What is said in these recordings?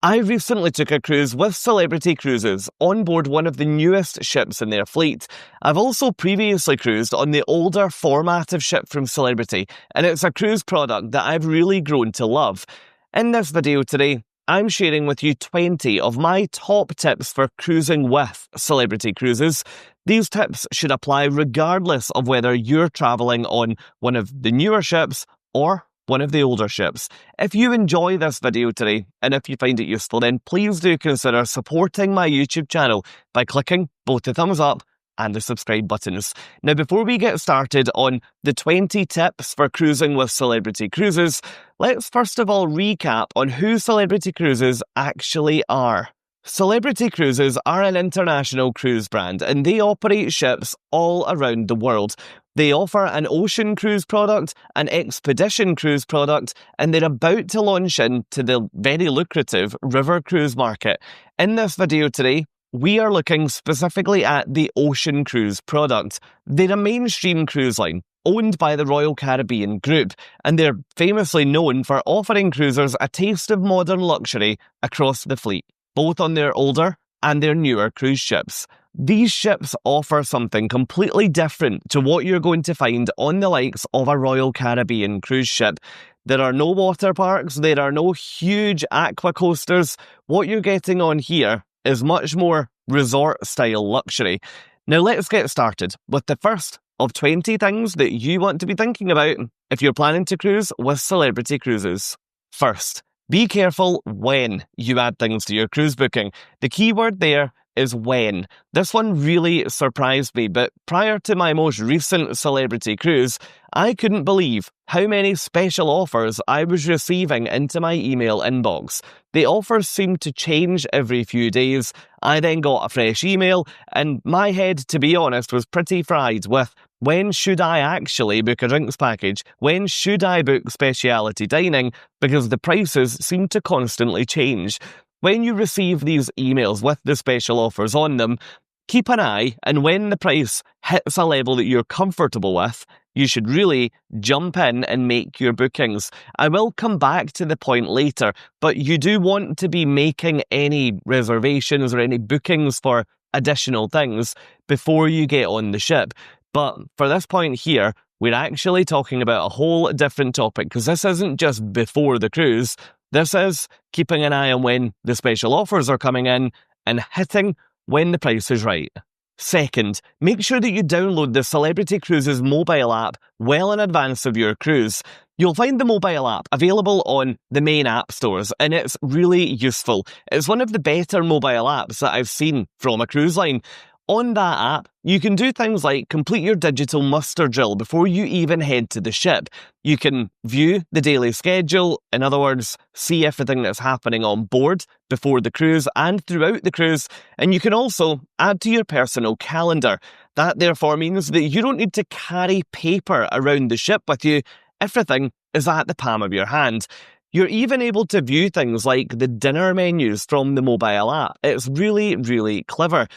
I recently took a cruise with Celebrity Cruises on board one of the newest ships in their fleet. I've also previously cruised on the older format of ship from Celebrity, and it's a cruise product that I've really grown to love. In this video today, I'm sharing with you 20 of my top tips for cruising with Celebrity Cruises. These tips should apply regardless of whether you're travelling on one of the newer ships or one of the older ships. If you enjoy this video today, and if you find it useful, then please do consider supporting my YouTube channel by clicking both the thumbs up and the subscribe buttons. Now, before we get started on the 20 tips for cruising with Celebrity Cruises, let's first of all recap on who Celebrity Cruises actually are. Celebrity Cruises are an international cruise brand, and they operate ships all around the world. They offer an ocean cruise product, an expedition cruise product, and they're about to launch into the very lucrative river cruise market. In this video today, we are looking specifically at the ocean cruise product. They're a mainstream cruise line owned by the Royal Caribbean Group, and they're famously known for offering cruisers a taste of modern luxury across the fleet, both on their older and their newer cruise ships. These ships offer something completely different to what you're going to find on the likes of a Royal Caribbean cruise ship. There are no water parks, there are no huge aqua coasters. What you're getting on here is much more resort-style luxury. Now let's get started with the first of 20 things that you want to be thinking about if you're planning to cruise with Celebrity Cruises. First, be careful when you add things to your cruise booking. The key word there is when. This one really surprised me, but prior to my most recent Celebrity cruise, I couldn't believe how many special offers I was receiving into my email inbox. The offers seemed to change every few days. I then got a fresh email, and my head, to be honest, was pretty fried with when should I actually book a drinks package? When should I book speciality dining? Because the prices seem to constantly change. When you receive these emails with the special offers on them, keep an eye, and when the price hits a level that you're comfortable with, you should really jump in and make your bookings. I will come back to the point later, but you do want to be making any reservations or any bookings for additional things before you get on the ship. But for this point here, we're actually talking about a whole different topic, because this isn't just before the cruise. This is keeping an eye on when the special offers are coming in and hitting when the price is right. Second, make sure that you download the Celebrity Cruises mobile app well in advance of your cruise. You'll find the mobile app available on the main app stores, and it's really useful. It's one of the better mobile apps that I've seen from a cruise line. On that app, you can do things like complete your digital muster drill before you even head to the ship. You can view the daily schedule, in other words, see everything that's happening on board before the cruise and throughout the cruise, and you can also add to your personal calendar. That therefore means that you don't need to carry paper around the ship with you. Everything is at the palm of your hand. You're even able to view things like the dinner menus from the mobile app. It's really, really clever.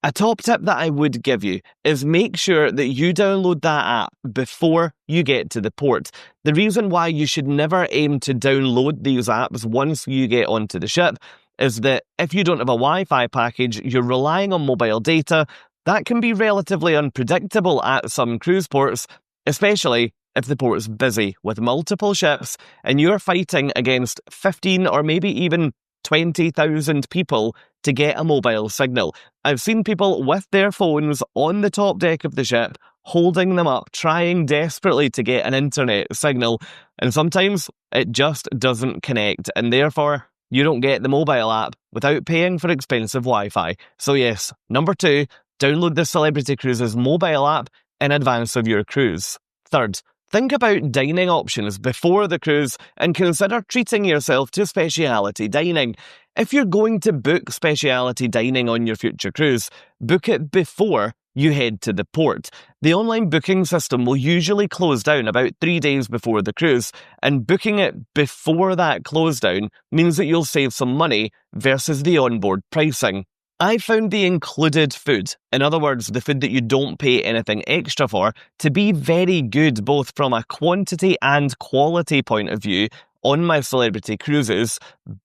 A top tip that I would give you is make sure that you download that app before you get to the port. The reason why you should never aim to download these apps once you get onto the ship is that if you don't have a Wi-Fi package, you're relying on mobile data. That can be relatively unpredictable at some cruise ports, especially if the port's busy with multiple ships and you're fighting against 15 or maybe even 20,000 people to get a mobile signal. I've seen people with their phones on the top deck of the ship, holding them up, trying desperately to get an internet signal, and sometimes it just doesn't connect, and therefore you don't get the mobile app without paying for expensive Wi-Fi. So yes, number 2, download the Celebrity Cruises mobile app in advance of your cruise. Third, think about dining options before the cruise and consider treating yourself to speciality dining. If you're going to book speciality dining on your future cruise, book it before you head to the port. The online booking system will usually close down about 3 days before the cruise, and booking it before that close down means that you'll save some money versus the onboard pricing. I found the included food, in other words, the food that you don't pay anything extra for, to be very good both from a quantity and quality point of view on my Celebrity Cruises,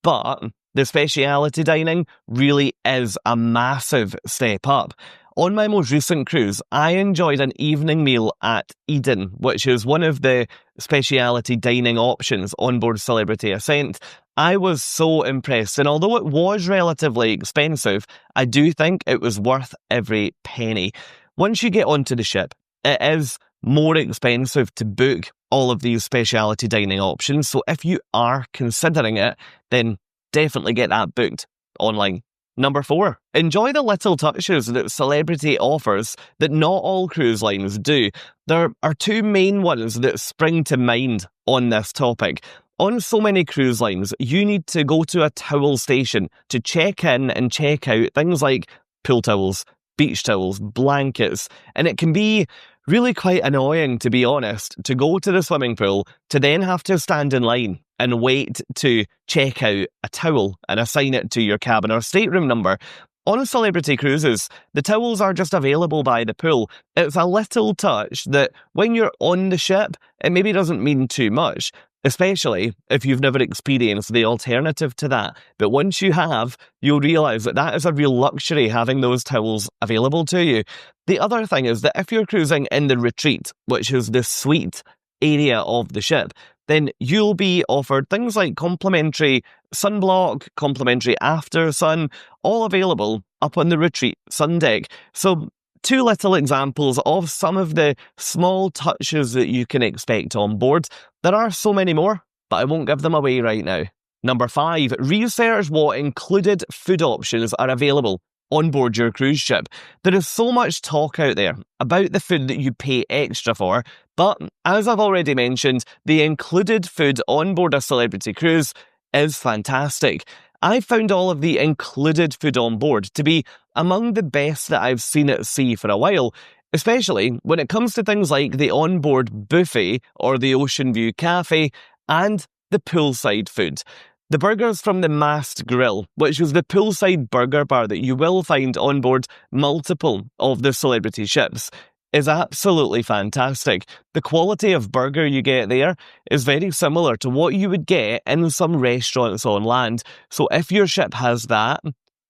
but The speciality dining really is a massive step up. On my most recent cruise, I enjoyed an evening meal at Eden, which is one of the speciality dining options on board Celebrity Ascent. I was so impressed, and although it was relatively expensive, I do think it was worth every penny. Once you get onto the ship, it is more expensive to book all of these speciality dining options, so if you are considering it, then definitely get that booked online. Number 4, enjoy the little touches that Celebrity offers that not all cruise lines do. There are 2 main ones that spring to mind on this topic. On so many cruise lines, you need to go to a towel station to check in and check out things like pool towels, beach towels, blankets, and it can be really quite annoying, to be honest, to go to the swimming pool to then have to stand in line and wait to check out a towel and assign it to your cabin or stateroom number. On Celebrity Cruises, the towels are just available by the pool. It's a little touch that when you're on the ship, it maybe doesn't mean too much, especially if you've never experienced the alternative to that. But once you have, you'll realise that that is a real luxury, having those towels available to you. The other thing is that if you're cruising in the retreat, which is the suite area of the ship, then you'll be offered things like complimentary sunblock, complimentary after sun, all available up on the retreat sun deck. So 2 little examples of some of the small touches that you can expect on board. There are so many more, but I won't give them away right now. Number 5, research what included food options are available on board your cruise ship. There is so much talk out there about the food that you pay extra for, but as I've already mentioned, the included food on board a Celebrity cruise is fantastic. I found all of the included food on board to be among the best that I've seen at sea for a while, especially when it comes to things like the onboard buffet or the Ocean View Cafe and the poolside food. The burgers from the Mast Grill, which is the poolside burger bar that you will find on board multiple of the Celebrity ships, is absolutely fantastic. The quality of burger you get there is very similar to what you would get in some restaurants on land. So if your ship has that,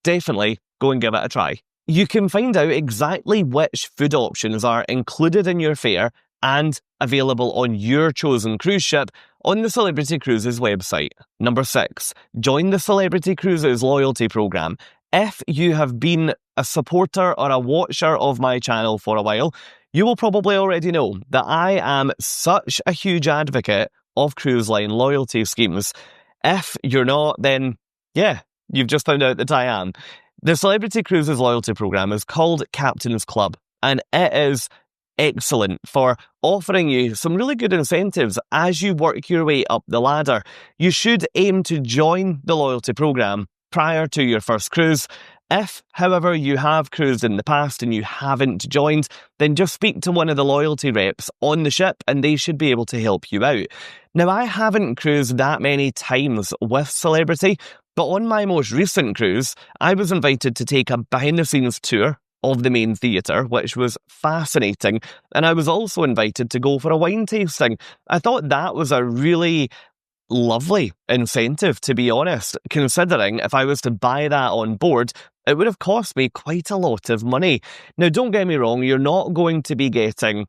definitely go and give it a try. You can find out exactly which food options are included in your fare and available on your chosen cruise ship on the Celebrity Cruises website. Number 6, join the Celebrity Cruises loyalty program. If you have been a supporter or a watcher of my channel for a while, you will probably already know that I am such a huge advocate of cruise line loyalty schemes. If you're not, then yeah, you've just found out that I am. The Celebrity Cruises loyalty program is called Captain's Club, and it is excellent for offering you some really good incentives as you work your way up the ladder. You should aim to join the loyalty program prior to your first cruise. If, however, you have cruised in the past and you haven't joined, then just speak to one of the loyalty reps on the ship and they should be able to help you out. Now, I haven't cruised that many times with Celebrity, but on my most recent cruise, I was invited to take a behind-the-scenes tour of the main theatre, which was fascinating, and I was also invited to go for a wine tasting. I thought that was a really lovely incentive, to be honest, considering if I was to buy that on board, it would have cost me quite a lot of money. Now, don't get me wrong, you're not going to be getting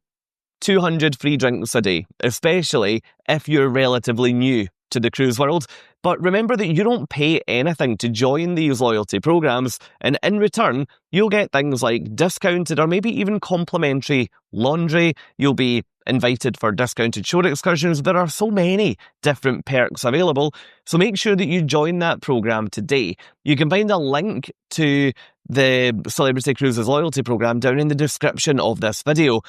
200 free drinks a day, especially if you're relatively new to the cruise world. But remember that you don't pay anything to join these loyalty programs, and in return, you'll get things like discounted or maybe even complimentary laundry. You'll be invited for discounted shore excursions. There are so many different perks available, so make sure that you join that program today. You can find a link to the Celebrity Cruises loyalty program down in the description of this video.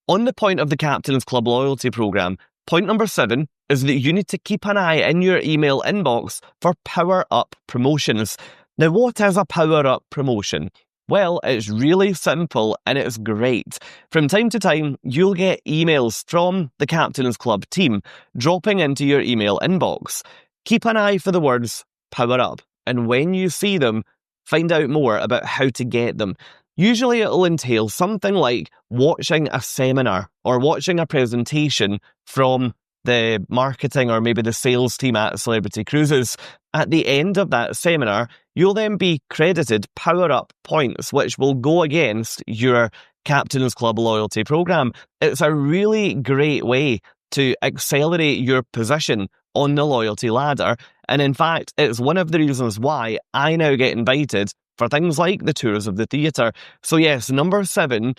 On the point of the Captain's Club loyalty program, point number 7 is that you need to keep an eye in your email inbox for power-up promotions. Now, what is a power-up promotion? Well, it's really simple and it's great. From time to time, you'll get emails from the Captain's Club team dropping into your email inbox. Keep an eye for the words power up, and when you see them, find out more about how to get them. Usually it'll entail something like watching a seminar or watching a presentation from the marketing or maybe the sales team at Celebrity Cruises. At the end of that seminar, you'll then be credited power-up points, which will go against your Captain's Club loyalty program. It's a really great way to accelerate your position on the loyalty ladder. And in fact, it's one of the reasons why I now get invited for things like the tours of the theatre. So yes, number 6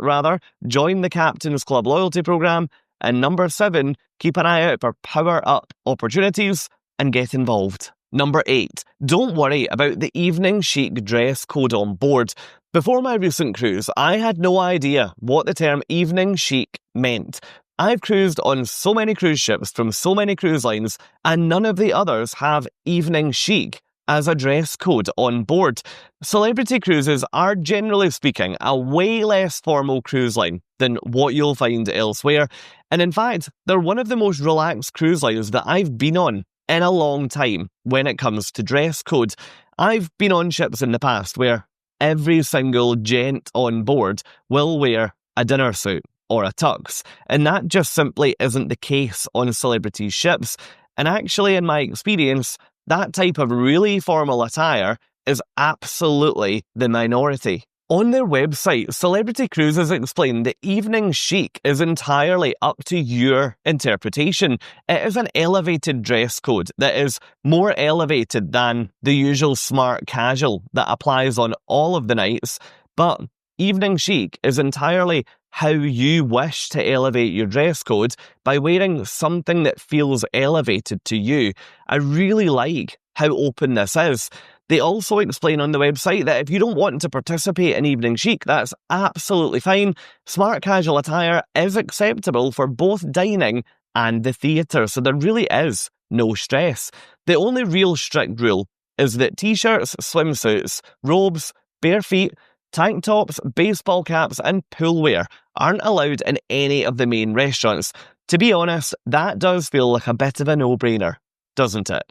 rather, join the Captain's Club loyalty program. And number 7, keep an eye out for power-up opportunities and get involved. Number 8, don't worry about the evening chic dress code on board. Before my recent cruise, I had no idea what the term evening chic meant. I've cruised on so many cruise ships from so many cruise lines, and none of the others have evening chic as a dress code on board. Celebrity Cruises are, generally speaking, a way less formal cruise line than what you'll find elsewhere. And in fact, they're one of the most relaxed cruise lines that I've been on in a long time when it comes to dress code. I've been on ships in the past where every single gent on board will wear a dinner suit or a tux, and that just simply isn't the case on Celebrity ships. And actually, in my experience, that type of really formal attire is absolutely the minority. On their website, Celebrity Cruises explain that evening chic is entirely up to your interpretation. It is an elevated dress code that is more elevated than the usual smart casual that applies on all of the nights, but evening chic is entirely how you wish to elevate your dress code by wearing something that feels elevated to you. I really like how open this is. They also explain on the website that if you don't want to participate in evening chic, that's absolutely fine. Smart casual attire is acceptable for both dining and the theatre, so there really is no stress. The only real strict rule is that t-shirts, swimsuits, robes, bare feet, tank tops, baseball caps and pool wear aren't allowed in any of the main restaurants. To be honest, that does feel like a bit of a no-brainer, doesn't it?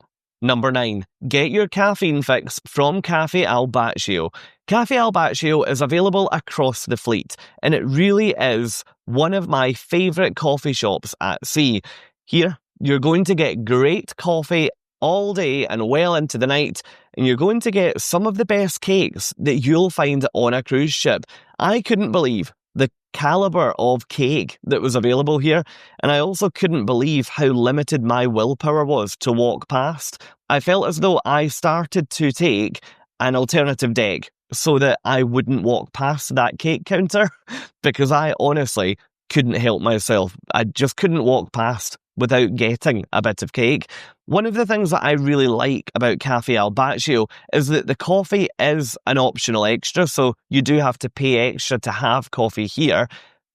Number 9, get your caffeine fix from Cafe Al Baccio. Cafe Al Baccio is available across the fleet, and it really is one of my favourite coffee shops at sea. Here, you're going to get great coffee all day and well into the night, and you're going to get some of the best cakes that you'll find on a cruise ship. I couldn't believe the calibre of cake that was available here, and I also couldn't believe how limited my willpower was to walk past. I felt as though I started to take an alternative deck so that I wouldn't walk past that cake counter, because I honestly couldn't help myself. I just couldn't walk past without getting a bit of cake. One of the things that I really like about Cafe Al Baccio is that the coffee is an optional extra, so you do have to pay extra to have coffee here,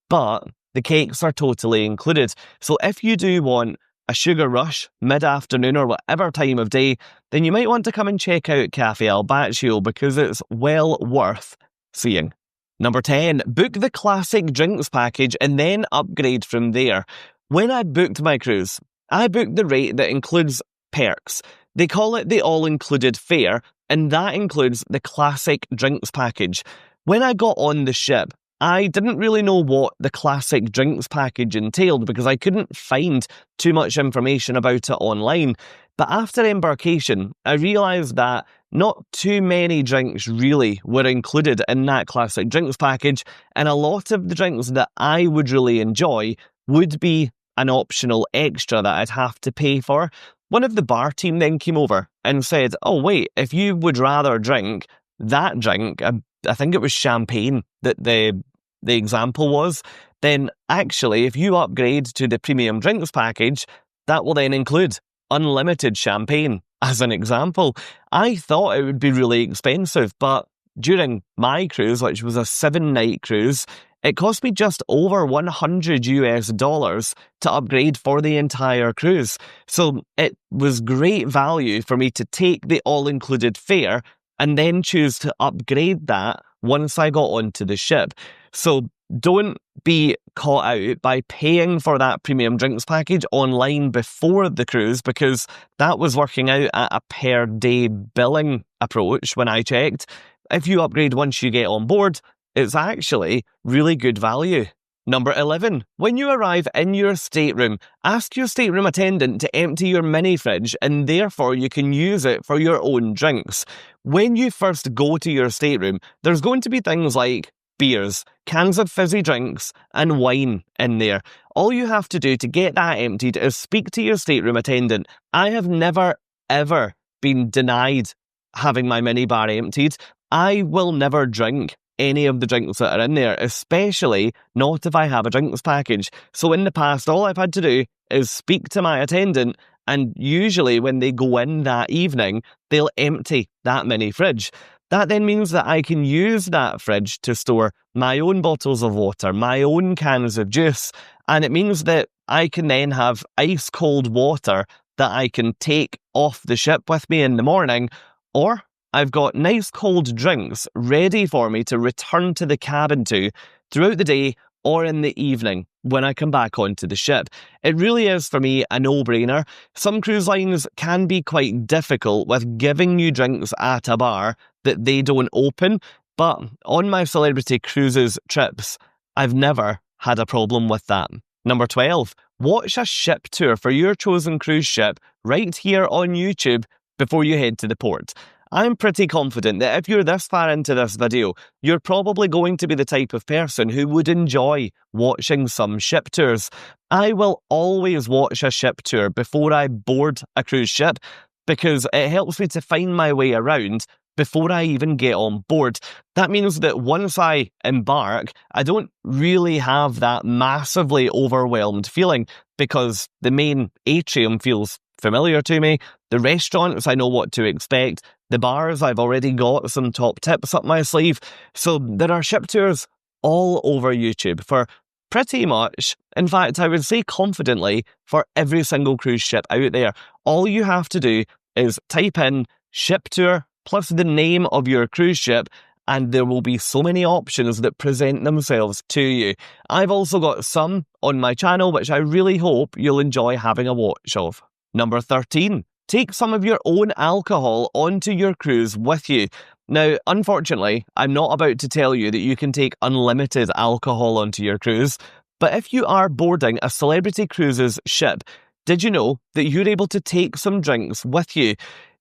but the cakes are totally included. So if you do want a sugar rush mid-afternoon or whatever time of day, then you might want to come and check out Cafe Al Baccio because it's well worth seeing. Number 10, book the classic drinks package and then upgrade from there. When I booked my cruise, I booked the rate that includes perks. They call it the all-included fare, and that includes the classic drinks package. When I got on the ship, I didn't really know what the classic drinks package entailed because I couldn't find too much information about it online. But after embarkation, I realised that not too many drinks really were included in that classic drinks package, and a lot of the drinks that I would really enjoy would be an optional extra that I'd have to pay for. One of the bar team then came over and said, oh wait, if you would rather drink that drink, I think it was champagne that the example was, then actually if you upgrade to the premium drinks package, that will then include unlimited champagne as an example. I thought it would be really expensive, but during my cruise, which was a 7-night cruise, it cost me just over $100 to upgrade for the entire cruise. So it was great value for me to take the all-included fare and then choose to upgrade that once I got onto the ship. So don't be caught out by paying for that premium drinks package online before the cruise, because that was working out at a per day billing approach when I checked. If you upgrade once you get on board, it's actually really good value. Number 11. When you arrive in your stateroom, ask your stateroom attendant to empty your mini fridge and therefore you can use it for your own drinks. When you first go to your stateroom, there's going to be things like beers, cans of fizzy drinks, and wine in there. All you have to do to get that emptied is speak to your stateroom attendant. I have never, ever been denied having my minibar emptied. I will never drink any of the drinks that are in there, especially not if I have a drinks package. So in the past, all I've had to do is speak to my attendant, and usually when they go in that evening, they'll empty that mini fridge. That then means that I can use that fridge to store my own bottles of water, my own cans of juice, and it means that I can then have ice cold water that I can take off the ship with me in the morning, or I've got nice cold drinks ready for me to return to the cabin to throughout the day or in the evening when I come back onto the ship. It really is, for me, a no-brainer. Some cruise lines can be quite difficult with giving you drinks at a bar that they don't open, but on my Celebrity Cruises trips, I've never had a problem with that. Number 12. Watch a ship tour for your chosen cruise ship right here on YouTube before you head to the port. I'm pretty confident that if you're this far into this video, you're probably going to be the type of person who would enjoy watching some ship tours. I will always watch a ship tour before I board a cruise ship because it helps me to find my way around before I even get on board. That means that once I embark, I don't really have that massively overwhelmed feeling because the main atrium feels familiar to me. The restaurants, I know what to expect. The bars, I've already got some top tips up my sleeve. So there are ship tours all over YouTube for pretty much, in fact, I would say confidently, for every single cruise ship out there. All you have to do is type in ship tour plus the name of your cruise ship, and there will be so many options that present themselves to you. I've also got some on my channel which I really hope you'll enjoy having a watch of. Number 13. Take some of your own alcohol onto your cruise with you. Now, unfortunately, I'm not about to tell you that you can take unlimited alcohol onto your cruise, but if you are boarding a Celebrity Cruises ship, did you know that you're able to take some drinks with you?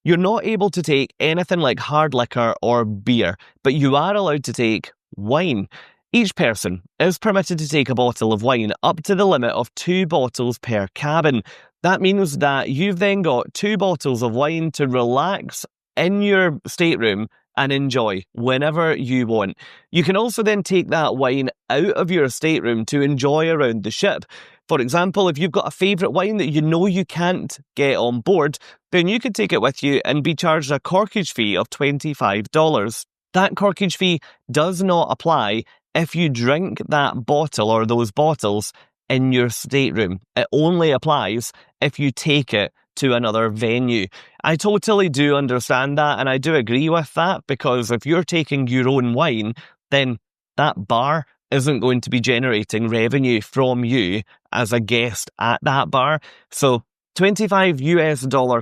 You're not able to take anything like hard liquor or beer, but you are allowed to take wine. Each person is permitted to take a bottle of wine up to the limit of 2 bottles per cabin. That means that you've then got 2 bottles of wine to relax in your stateroom and enjoy whenever you want. You can also then take that wine out of your stateroom to enjoy around the ship. For example, if you've got a favourite wine that you know you can't get on board, then you could take it with you and be charged a corkage fee of $25. That corkage fee does not apply if you drink that bottle or those bottles in your stateroom. It only applies if you take it to another venue. I totally do understand that, and I do agree with that, because if you're taking your own wine, then that bar isn't going to be generating revenue from you as a guest at that bar. So $25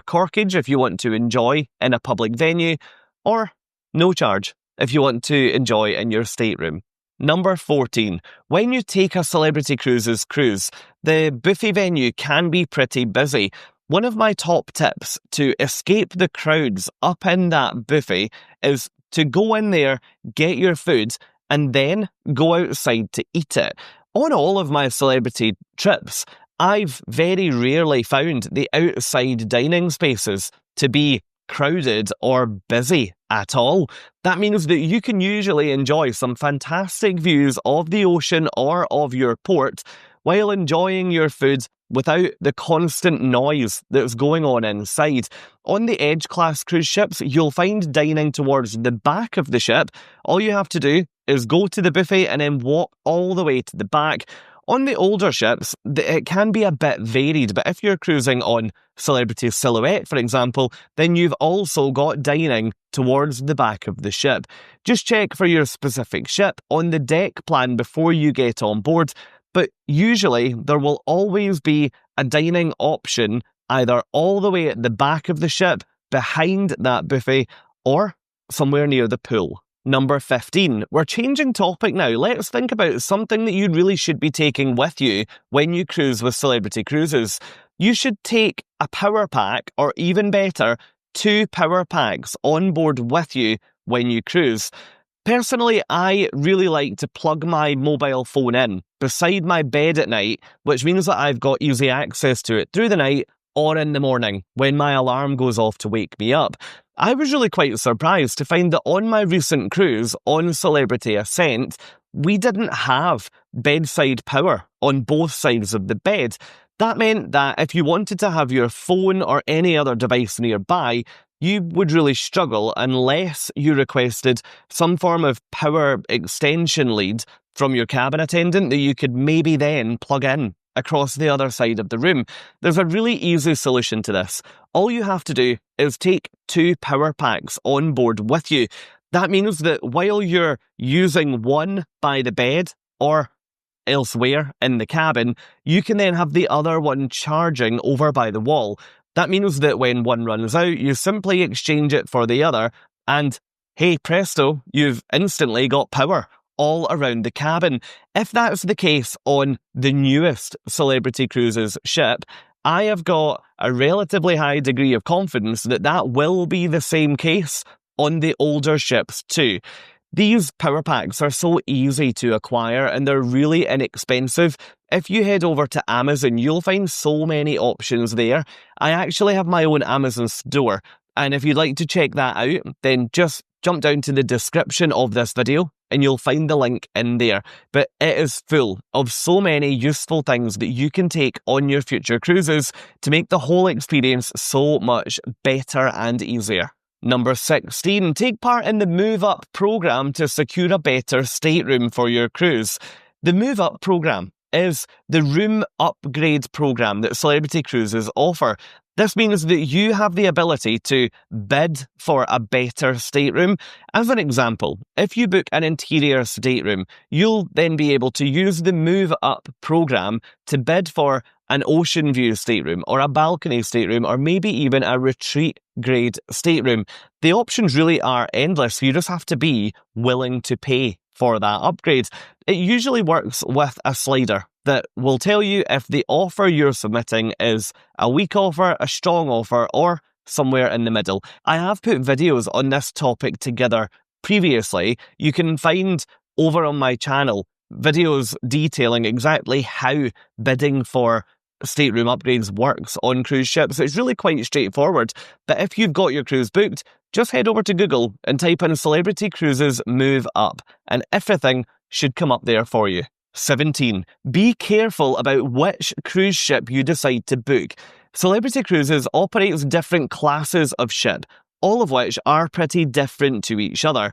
corkage if you want to enjoy in a public venue, or no charge if you want to enjoy in your stateroom. Number 14. When you take a Celebrity Cruises cruise, the buffet venue can be pretty busy. One of my top tips to escape the crowds up in that buffet is to go in there, get your food, and then go outside to eat it. On all of my celebrity trips, I've very rarely found the outside dining spaces to be crowded or busy at all. That means that you can usually enjoy some fantastic views of the ocean or of your port while enjoying your food without the constant noise that's going on inside. On the Edge class cruise ships, you'll find dining towards the back of the ship. All you have to do is go to the buffet and then walk all the way to the back. On the older ships, it can be a bit varied, but if you're cruising on Celebrity Silhouette, for example, then you've also got dining towards the back of the ship. Just check for your specific ship on the deck plan before you get on board, but usually there will always be a dining option either all the way at the back of the ship, behind that buffet, or somewhere near the pool. Number 15. We're changing topic now. Let's think about something that you really should be taking with you when you cruise with Celebrity Cruises. You should take a power pack, or even better, 2 power packs on board with you when you cruise. Personally, I really like to plug my mobile phone in beside my bed at night, which means that I've got easy access to it through the night or in the morning when my alarm goes off to wake me up. I was really quite surprised to find that on my recent cruise on Celebrity Ascent, we didn't have bedside power on both sides of the bed. That meant that if you wanted to have your phone or any other device nearby, you would really struggle unless you requested some form of power extension lead from your cabin attendant that you could maybe then plug in across the other side of the room. There's a really easy solution to this. All you have to do is take 2 power packs on board with you. That means that while you're using one by the bed or elsewhere in the cabin, you can then have the other one charging over by the wall. That means that when one runs out, you simply exchange it for the other, and hey presto, you've instantly got power all around the cabin. If that's the case on the newest Celebrity Cruises ship, I have got a relatively high degree of confidence that that will be the same case on the older ships too. These power packs are so easy to acquire and they're really inexpensive. If you head over to Amazon, you'll find so many options there. I actually have my own Amazon store, and if you'd like to check that out, then just jump down to the description of this video and you'll find the link in there. But it is full of so many useful things that you can take on your future cruises to make the whole experience so much better and easier. Number 16. Take part in the Move Up program to secure a better stateroom for your cruise. The Move Up program is the room upgrade program that Celebrity Cruises offer. This means that you have the ability to bid for a better stateroom. As an example, if you book an interior stateroom, you'll then be able to use the Move Up program to bid for an ocean view stateroom or a balcony stateroom or maybe even a retreat grade stateroom. The options really are endless. You just have to be willing to pay for that upgrade. It usually works with a slider that will tell you if the offer you're submitting is a weak offer, a strong offer, or somewhere in the middle. I have put videos on this topic together previously. You can find over on my channel videos detailing exactly how bidding for stateroom upgrades works on cruise ships. It's really quite straightforward. But if you've got your cruise booked, just head over to Google and type in Celebrity Cruises Move Up, and everything should come up there for you. 17. Be careful about which cruise ship you decide to book. Celebrity Cruises operates different classes of ship, all of which are pretty different to each other.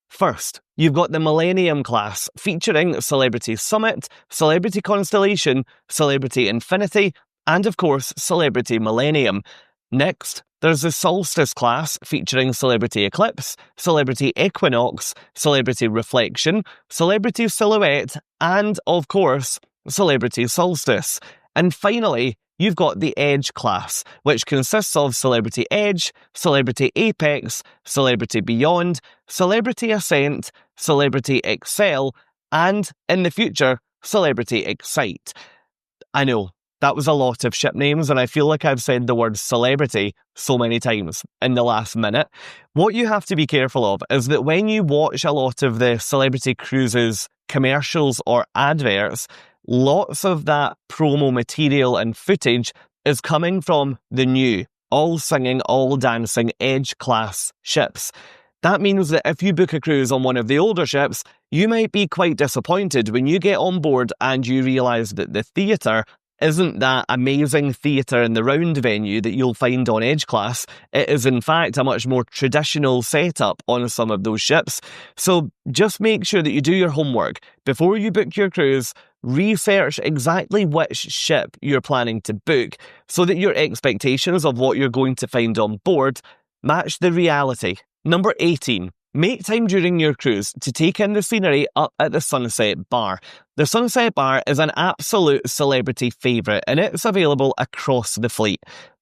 First, you've got the Millennium class, featuring Celebrity Summit, Celebrity Constellation, Celebrity Infinity, and of course, Celebrity Millennium. Next, there's the Solstice class, featuring Celebrity Eclipse, Celebrity Equinox, Celebrity Reflection, Celebrity Silhouette, and of course, Celebrity Solstice. And finally, you've got the Edge class, which consists of Celebrity Edge, Celebrity Apex, Celebrity Beyond, Celebrity Ascent, Celebrity Excel, and, in the future, Celebrity Excite. I know, that was a lot of ship names, and I feel like I've said the word celebrity so many times in the last minute. What you have to be careful of is that when you watch a lot of the Celebrity Cruises commercials or adverts, lots of that promo material and footage is coming from the new, all singing, all dancing Edge class ships. That means that if you book a cruise on one of the older ships, you might be quite disappointed when you get on board and you realise that the theatre isn't that amazing theatre in the round venue that you'll find on Edge class. It is in fact a much more traditional setup on some of those ships. So just make sure that you do your homework. Before you book your cruise, research exactly which ship you're planning to book so that your expectations of what you're going to find on board match the reality. Number 18. Make time during your cruise to take in the scenery up at the Sunset Bar. The Sunset Bar is an absolute celebrity favourite and it's available across the fleet.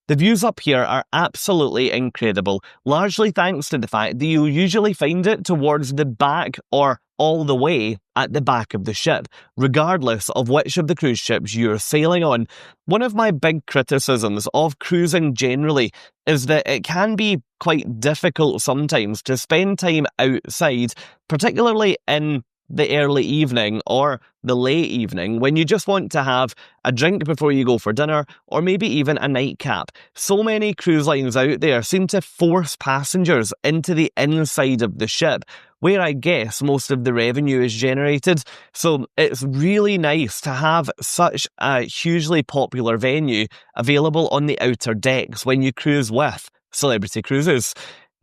The views up here are absolutely incredible, largely thanks to the fact that you'll usually find it towards the back or all the way at the back of the ship, regardless of which of the cruise ships you're sailing on. One of my big criticisms of cruising generally is that it can be quite difficult sometimes to spend time outside, particularly in the early evening or the late evening when you just want to have a drink before you go for dinner or maybe even a nightcap. So many cruise lines out there seem to force passengers into the inside of the ship, where I guess most of the revenue is generated. So it's really nice to have such a hugely popular venue available on the outer decks when you cruise with Celebrity Cruises.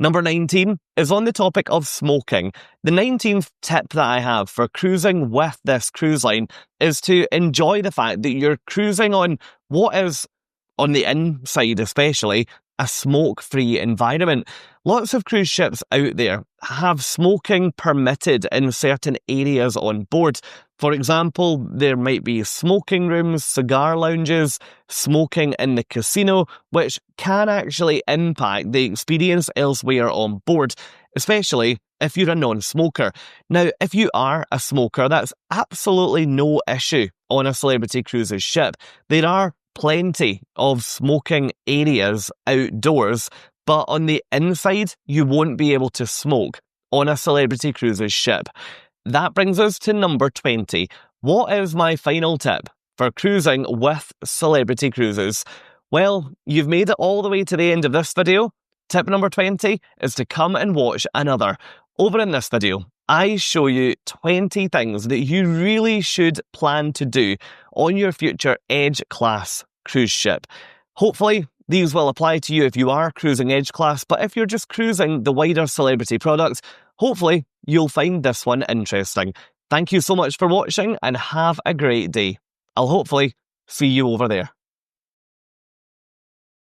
Number 19 is on the topic of smoking. The 19th tip that I have for cruising with this cruise line is to enjoy the fact that you're cruising on what is, on the inside especially, a smoke-free environment. Lots of cruise ships out there have smoking permitted in certain areas on board. For example, there might be smoking rooms, cigar lounges, smoking in the casino, which can actually impact the experience elsewhere on board, especially if you're a non-smoker. Now, if you are a smoker, that's absolutely no issue on a Celebrity Cruises ship. There are plenty of smoking areas outdoors, but on the inside, you won't be able to smoke on a Celebrity Cruises ship. That brings us to number 20. What is my final tip for cruising with Celebrity Cruises? Well, you've made it all the way to the end of this video. Tip number 20 is to come and watch another. Over in this video, I show you 20 things that you really should plan to do on your future Edge Class cruise ship. Hopefully, these will apply to you if you are cruising Edge Class, but if you're just cruising the wider Celebrity products, hopefully you'll find this one interesting. Thank you so much for watching and have a great day. I'll hopefully see you over there.